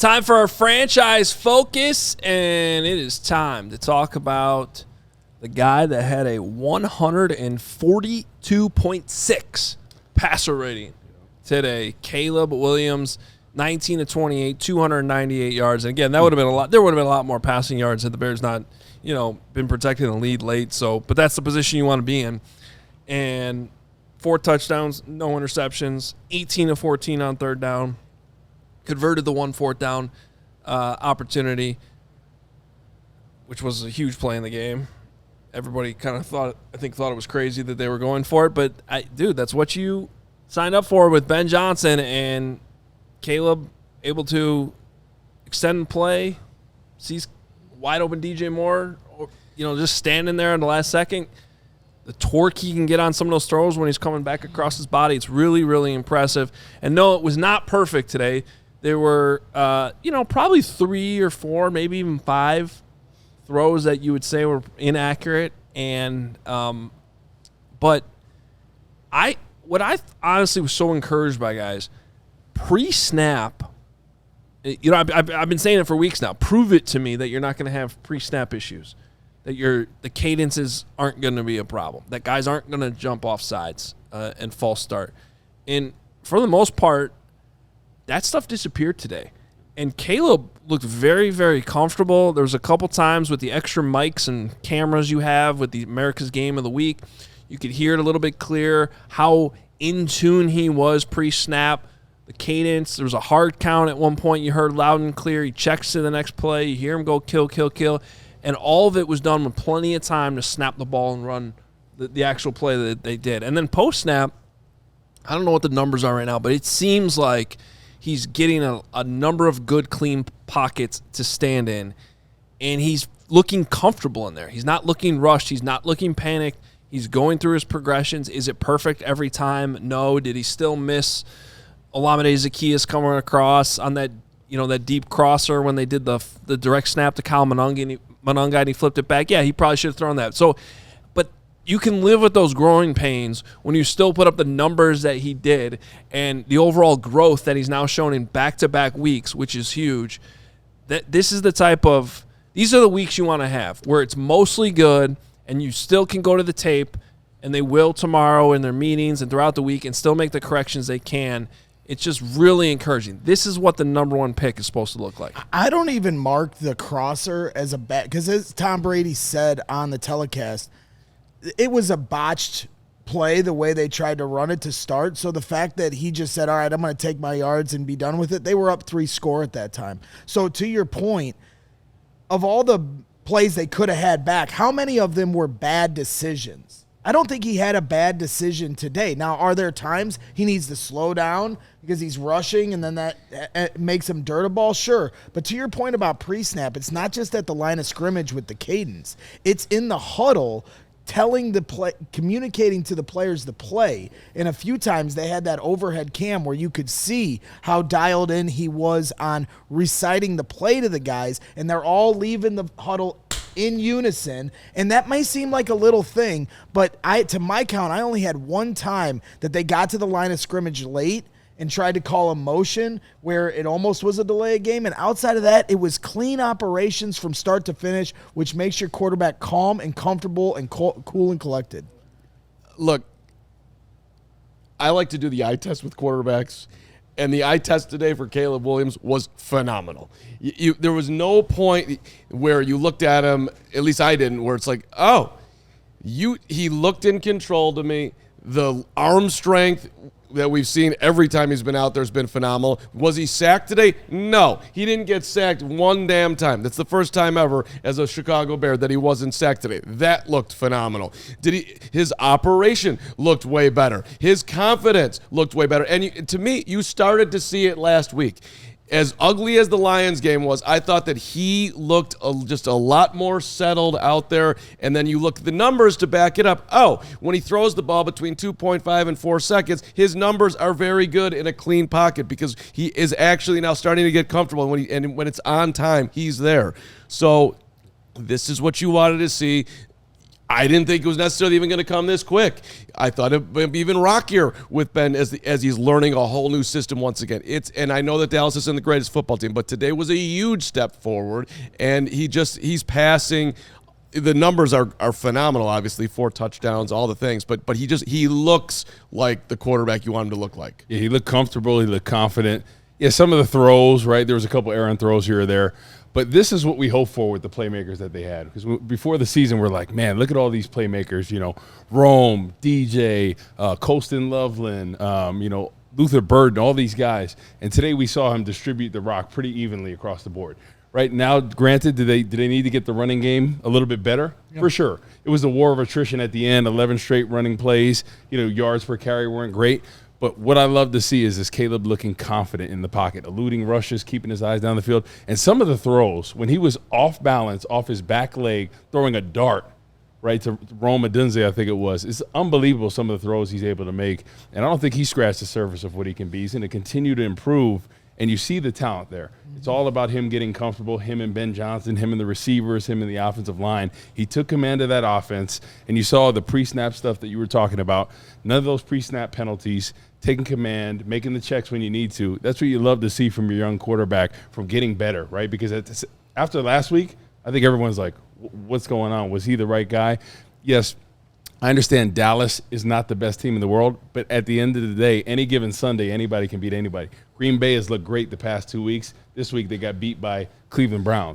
time for our franchise focus, and it is time to talk about the guy that had a 142.6 passer rating today, Caleb Williams, 19 to 28, 298 yards. And again, that would have been a lot. There would have been a lot more passing yards had the Bears not, been protected and lead late. But that's the position you want to be in. And 4 touchdowns, no interceptions, 18 to 14 on third down. Converted the 1 fourth down opportunity, which was a huge play in the game. Everybody kind of thought it was crazy that they were going for it. But, that's what you signed up for with Ben Johnson. And Caleb able to extend play, sees wide open DJ Moore, just standing there in the last second. The torque he can get on some of those throws when he's coming back across his body, it's really, really impressive. And no, it was not perfect today. There were, probably 3 or 4, maybe even 5 throws that you would say were inaccurate. And, but what I honestly was so encouraged by, guys, pre-snap, I've been saying it for weeks now. Prove it to me that you're not going to have pre-snap issues, that the cadences aren't going to be a problem, that guys aren't going to jump off sides and false start. And for the most part, that stuff disappeared today. And Caleb looked very, very comfortable. There was a couple times with the extra mics and cameras you have with the America's Game of the Week, you could hear it a little bit clearer how in tune he was pre-snap. The cadence, there was a hard count at one point you heard loud and clear. He checks to the next play. You hear him go kill, kill, kill. And all of it was done with plenty of time to snap the ball and run the actual play that they did. And then post-snap, I don't know what the numbers are right now, but it seems like he's getting a number of good, clean pockets to stand in, and he's looking comfortable in there. He's not looking rushed. He's not looking panicked. He's going through his progressions. Is it perfect every time? No. Did he still miss Olamide Zaccheaus coming across on that deep crosser when they did the direct snap to Kyle Monunga and he flipped it back? Yeah, he probably should have thrown that. So, but you can live with those growing pains when you still put up the numbers that he did and the overall growth that he's now shown in back-to-back weeks, which is huge. These are the weeks you want to have where it's mostly good and you still can go to the tape, and they will tomorrow in their meetings and throughout the week and still make the corrections they can. It's just really encouraging. This is what the number 1 pick is supposed to look like. I don't even mark the crosser as a bad, because as Tom Brady said on the telecast, it was a botched play the way they tried to run it to start. So the fact that he just said, all right, I'm going to take my yards and be done with it, they were up 3 score at that time. So to your point, of all the plays they could have had back, how many of them were bad decisions? I don't think he had a bad decision today. Now, are there times he needs to slow down because he's rushing and then that makes him dirt a ball? Sure. But to your point about pre-snap, it's not just at the line of scrimmage with the cadence. It's in the huddle communicating to the players the play. And a few times they had that overhead cam where you could see how dialed in he was on reciting the play to the guys, and they're all leaving the huddle in unison. And that may seem like a little thing, but to my count, I only had one time that they got to the line of scrimmage late and tried to call a motion where it almost was a delay of game. And outside of that, it was clean operations from start to finish, which makes your quarterback calm and comfortable and cool and collected. Look, I like to do the eye test with quarterbacks, and the eye test today for Caleb Williams was phenomenal. There was no point where you looked at him, at least I didn't, where it's like, he looked in control to me. The arm strength that we've seen every time he's been out there has been phenomenal. Was he sacked today? No. He didn't get sacked one damn time. That's the first time ever as a Chicago Bear that he wasn't sacked today. That looked phenomenal. His operation looked way better. His confidence looked way better. And to me, you started to see it last week. As ugly as the Lions game was, I thought that he looked just a lot more settled out there. And then you look at the numbers to back it up. When he throws the ball between 2.5 and 4 seconds, his numbers are very good in a clean pocket because he is actually now starting to get comfortable. And when it's on time, he's there. So this is what you wanted to see. I didn't think it was necessarily even going to come this quick. I thought it would be even rockier with Ben as he's learning a whole new system once again. And I know that Dallas isn't the greatest football team, but today was a huge step forward, and he's passing. The numbers are phenomenal, obviously, 4 touchdowns, all the things, but he looks like the quarterback you want him to look like. Yeah, he looked comfortable. He looked confident. Yeah, some of the throws, right? There was a couple errant throws here or there. But this is what we hope for with the playmakers that they had. Because before the season, we're like, man, look at all these playmakers, Rome, DJ, Colston Loveland, Luther Burden, all these guys. And today we saw him distribute the rock pretty evenly across the board. Right now, granted, do they need to get the running game a little bit better? Yep. For sure. It was the war of attrition at the end, 11 straight running plays. Yards per carry weren't great. But what I love to see is Caleb looking confident in the pocket, eluding rushes, keeping his eyes down the field. And some of the throws, when he was off balance, off his back leg, throwing a dart, right, to Rome Odunze, I think it was. It's unbelievable some of the throws he's able to make. And I don't think he scratched the surface of what he can be. He's going to continue to improve. And you see the talent there. It's all about him getting comfortable, him and Ben Johnson, him and the receivers, him and the offensive line. He took command of that offense, and you saw the pre-snap stuff that you were talking about. None of those pre-snap penalties, taking command, making the checks when you need to. That's what you love to see from your young quarterback, from getting better, right? Because after last week, I think everyone's like, what's going on? Was he the right guy? Yes, I understand Dallas is not the best team in the world, but at the end of the day, any given Sunday, anybody can beat anybody. Green Bay has looked great the past 2 weeks. This week they got beat by Cleveland Browns.